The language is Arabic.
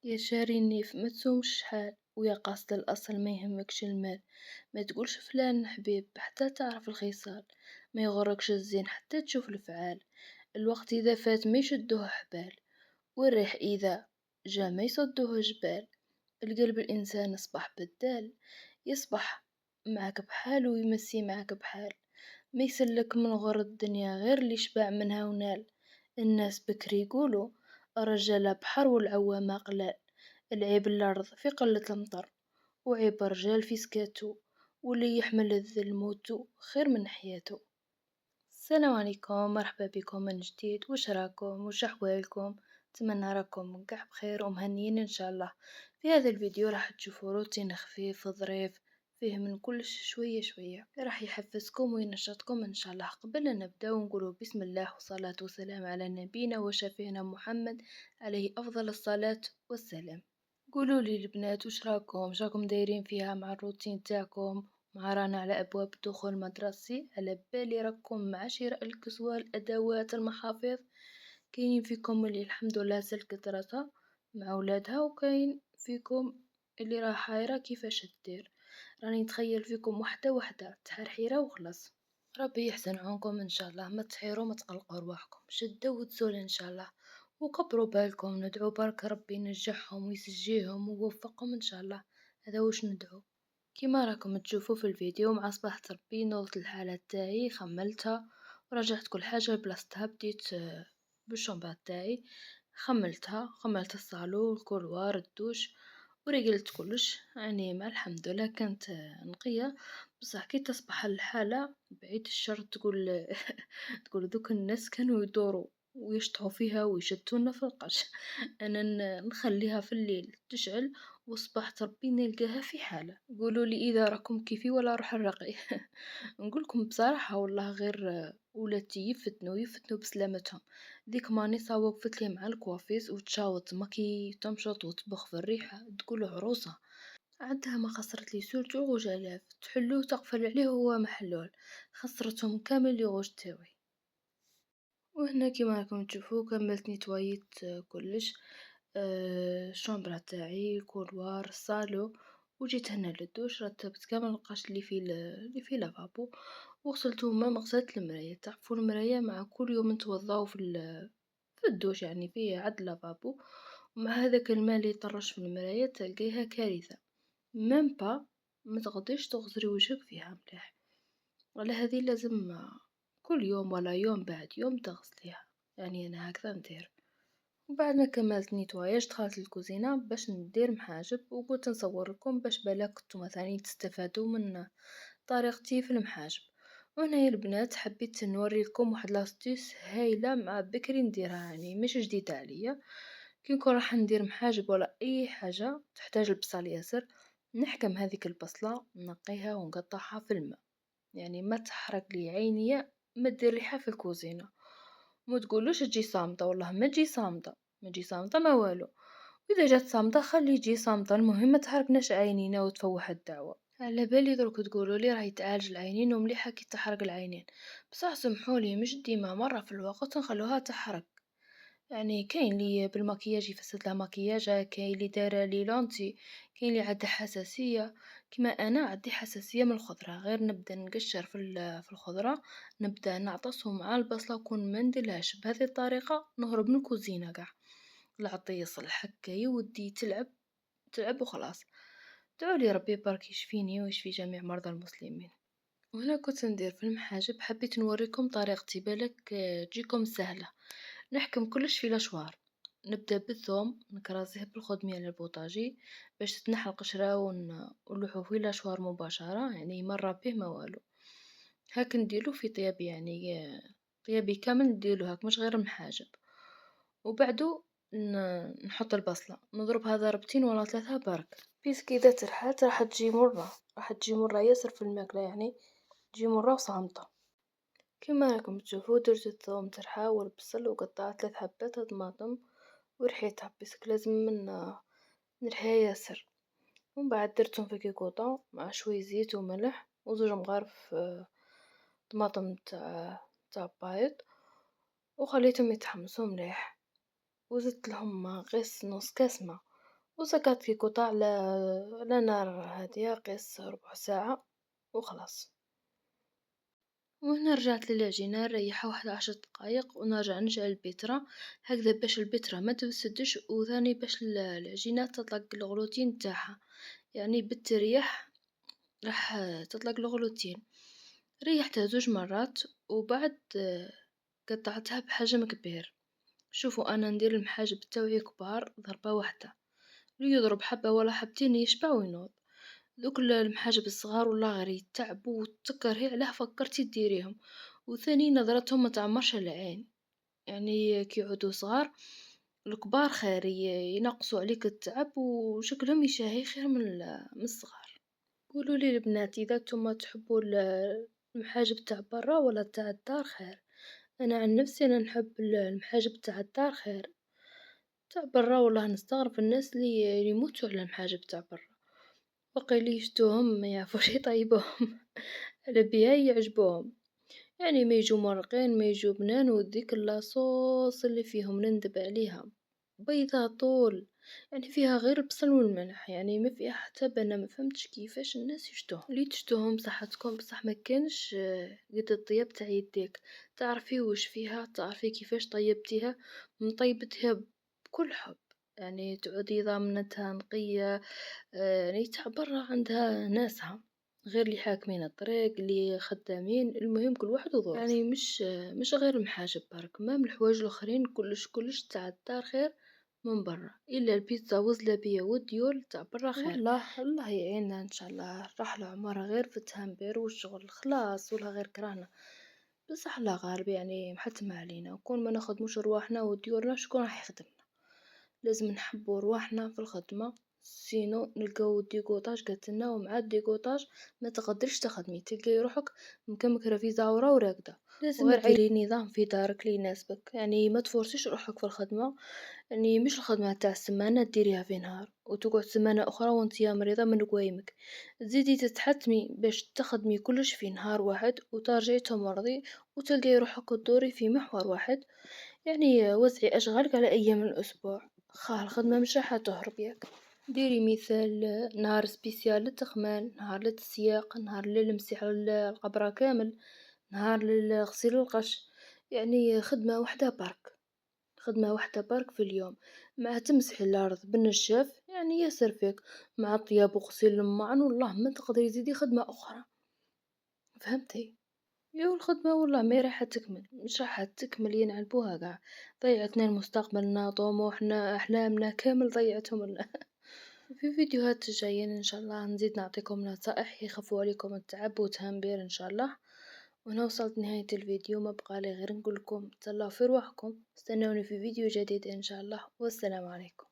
يا شاري النيف ما تسومش شحال، ويا قاصد الأصل ما يهمكش المال. ما تقولش فلان حبيب حتى تعرف الخصال، ما يغركش الزين حتى تشوف الفعال. الوقت إذا فات ما يشدوه حبال، والريح إذا جا ما يصدوه جبال. القلب الإنسان أصبح بدال، يصبح معك بحال ويمسي معك بحال. ما يسلك من غر الدنيا غير اللي شبع منها ونال. الناس بكري يقولوا الرجال بحر والعوامة قلال. العيب الأرض في قلة المطر، وعيب الرجال في سكاتو، واللي يحمل الذل موتو خير من حياته. السلام عليكم، مرحبا بكم من جديد. وش راكم وش احوالكم؟ اتمنى راكم قاع بخير ومهنيين ان شاء الله. في هذا الفيديو راح تشوفوا روتين خفيف وظريف، فيه من كلش شوية شوية، راح يحفزكم وينشطكم ان شاء الله. قبل أن نبدا ونقولوا بسم الله والصلاة والسلام على نبينا وشفينا محمد عليه افضل الصلاة والسلام. قولوا لي البنات وش راكم دايرين فيها مع الروتين تاعكم؟ مع رانا على أبواب الدخول المدرسي، على بالي راكم مع شراء الكسوة الأدوات المحافظ. كاين فيكم اللي الحمد لله سلكت دراسة مع ولادها، وكاين فيكم اللي راه حايرة كيفاش دير. راني نتخيل فيكم وحدة وحدة تحرحيرة وخلاص. ربي يحسن عونكم ان شاء الله، ما تحيروا ما تقلقوا رواحكم، شدوا وتزول ان شاء الله. وكبروا بالكم، ندعو برك ربي ينجحهم ويسجيهم ويوفقهم ان شاء الله. هذا واش ندعو. كيما راكم تشوفوا في الفيديو، مع صباح ربي نوضت الحالة تاعي، خملتها ورجعت كل حاجة لبلاصتها. بديت بالشومبا تاعي، خملت الصالون الكولوار الدوش ورجلت كلش. يعني ما الحمد لله كانت نقية. بصح كي تصبح الحالة بعيد الشر تقول تقول دوك الناس كانوا يدوروا ويشطحوا فيها ويشتونا في القش. انا نخليها في الليل تشعل، وصبحت ربي نلقاها في حالة. قولوا لي اذا راكم كيفي ولا روح الرقي. نقولكم بصراحة والله، غير ولاتي يفتنوا بسلامتهم. ديك مانيسا وقفت لي مع الكوافيس وتشاوط مكي تمشط وتبخ في الريحة تقول عروسة. عندها ما خسرت لي سورتو غوج الاف تحلو تقفل عليه هو محلول، خسرتهم كامل لي غوج تاوي. وهنا كيما راكم تشوفوا كملت نيتوايت كلش. الشومبرا تاعي الكولوار الصالو، وجيت هنا للدوش رتبت كامل القش اللي في لافابو، وغسلته ما غسلت المراية. تعرفوا المراية مع كل يوم نتوضاو في الدوش، يعني فيه عد لافابو، ومع هذاك الماء اللي يطرش في المراية تلقيها كارثة. ميم با ما تقدريش تغسلي وجهك فيها مليح، ولا هذه لازم كل يوم ولا يوم بعد يوم تغسليها. يعني انا هكذا ندير. وبعد ما كملت نيتواياج دخلت الكوزينة باش ندير محاجب، وقلت نصور لكم باش بالك كنتو مثلا تستفادوا من طريقتي في المحاجب. وهنا يا البنات حبيت نوري لكم واحد لاستيس هايله مع بكري نديرها، يعني مش جديده عليا. كي نكون راح ندير محاجب ولا اي حاجه تحتاج البصل ياسر، نحكم هذيك البصله نقيها ونقطعها في الماء. يعني ما تحرق لي عينيا، ما دير ريحه في الكوزينه. ما تقولوش تجي صامته، والله ما تجي صامته، ما تجي صامته ما والو. واذا جات صامته خلي تجي صامته، المهم ما تحرقناش عينينا وتفوح الدعوه. على بالي دروك تقولوا لي راهي تعالج العينين ومليحه كي تحرق العينين، بصح سمحولي مش ديما، مره في الوقت نخلوها تحرق. يعني كاين لي بالمكياج يفسد لها مكياجها، كاين لي دايره لي لونتي، كاين لي عندها حساسيه. كما انا عندي حساسيه من الخضره، غير نبدا نقشر في الخضره، نبدا نعطسهم مع البصله وكون ما نديرلهاش بهذه الطريقه نهرب من الكوزينه كاع. العطيس الحكه يودي تلعب وخلاص. دعولي ربي برك يشفيني ويشفي جميع مرضى المسلمين. وهنا كنت ندير في المحاجب، حبيت نوريكم طريقتي بالك تجيكم سهله. نحكم كلش في لاشوار. نبدا بالثوم نكرازيه بالخدميه للبوطاجي باش تتنحى القشره ونلوحو في لاشوار مباشره، يعني مره به ما والو. هاك نديرو في طيابي، يعني طيابي كامل نديرو هاك مش غير محاجب. وبعدو نحط البصله نضربها ضربتين ولا ثلاثه برك، بيسكي اذا ترحات راح تجي مره ياسر في الماكله، يعني تجي مره وصامته. كما راكم تشوفوا درت الثوم ترحى والبصل وقطعت 3 حبات طماطم ورحيتها بيسك لازم من نرحيها ياسر. ومن بعد درتهم في كيكوطة مع شوي زيت وملح وزوج مغارف طماطم تاع بايض، وخليتهم يتحمسوا مليح. وزدت لهم غيس نص كاس ما، وسكت في قطع لنار هادية قيس ربع ساعة وخلاص. وهنا رجعت للعجينة نريحها واحد 10 دقايق ونرجع نشعل البيترا هكذا باش البيترا ما تفسدش، وثاني باش العجينة تطلق الغلوتين تاعها، يعني بالتريح راح تطلق الغلوتين. ريحتها 2 مرات وبعد قطعتها بحجم كبير. شوفوا أنا ندير المحاجب تاوعي كبار ضربة واحدة، اللي يضرب حبة ولا حبتين يشبع وينوض. دوك المحاجب الصغار والله غير يتعبوا وتكرهي علاه فكرتي ديريهم. وثاني نظرتهم ما تعمرش العين، يعني كي يعودوا صغار الكبار خير ينقصوا عليك التعب وشكلهم يشهي خير من الصغار. قولوا لي البنات اذا نتوما تحبوا المحاجب تاع برا ولا تاع الدار خير. انا عن نفسي انا نحب المحاجب تاع الدار خير. تاع برا والله نستغرب الناس اللي يموتوا على المحاجب تاع برا، وقيل يشتوهم ما يعرفوش يطيبوهم على بها يعجبوهم. يعني ما يجوا مرقين ما يجوا بنان وديك اللاصوص اللي فيهم نندب عليها بيضة طول، يعني فيها غير البصل والملح، يعني ما فيها حتى بنا. ما فهمتش كيفاش الناس يشتوهم. اللي تشتوهم بصحتكم بصح ما كانش قد الطياب تاع يديك، تعرفي واش فيها، تعرفي كيفاش طيبتيها، مطيبتها بكل حب، يعني تعودي ضامنتها نقية. يعني تاع برا عندها ناسها غير اللي حاكمين الطريق اللي خدامين، المهم كل واحد وظروف. يعني مش غير المحاجب برك، ما من الحوايج الاخرين كلش تاع الدار خير من برا، الا البيتزا والزلابيه والديول تاع برا خير. والله الله يعيننا ان شاء الله. راح العمر غير في التهمبير والشغل خلاص ولا غير كرهنا، بصح الله غالب يعني محتم علينا، وكون ما نخدموش رواحنا وديورنا شكون راح يخدمنا. لازم نحبوا رواحنا في الخدمة، سينو نلقاو الديكوطاج قتلنا، ومع الديكوطاج ما تقدرش تخدمي، تلقاي روحك مكمكرة في زاورة وراقدة. لازم ديري نظام في دارك اللي يناسبك، يعني ما تفرسيش روحك في الخدمة، يعني مش الخدمة تاع السمانة ديريها في نهار وتقعد سمانة أخرى وانتي مريضة من قوايمك. تزيدي تتحتمي باش تخدمي كلش في نهار واحد وترجعي تمرضي وتلقاي روحك تدوري في محور واحد. يعني وزعي أشغالك على أيام الأسبوع، الخدمة مش راح تهرب ياك. ديري مثال نهار سبيسيال للتخمان، نهار للتسياق، نهار للمسح القبرة كامل، نهار لغسيل القش. يعني خدمة واحدة برك، خدمة واحدة برك في اليوم، مع تمسحي الأرض بالنشاف يعني ياسر فيك، مع طياب وغسيل المعن والله ما تقدري تزيدي خدمة أخرى. فهمتي؟ يو الخدمة والله ما راح تكمل، مش راح تكمل ينعلبوها قاع. ضيعتنا مستقبلنا طموحنا أحلامنا كامل ضيعتهم لنا. في فيديوهات جايين إن شاء الله نزيد نعطيكم نصائح يخفوا عليكم التعب وتهمبير إن شاء الله. وأنا وصلت نهاية الفيديو، ما بقالي غير نقول لكم تهلاو في رواحكم، استنوني في فيديو جديد إن شاء الله، والسلام عليكم.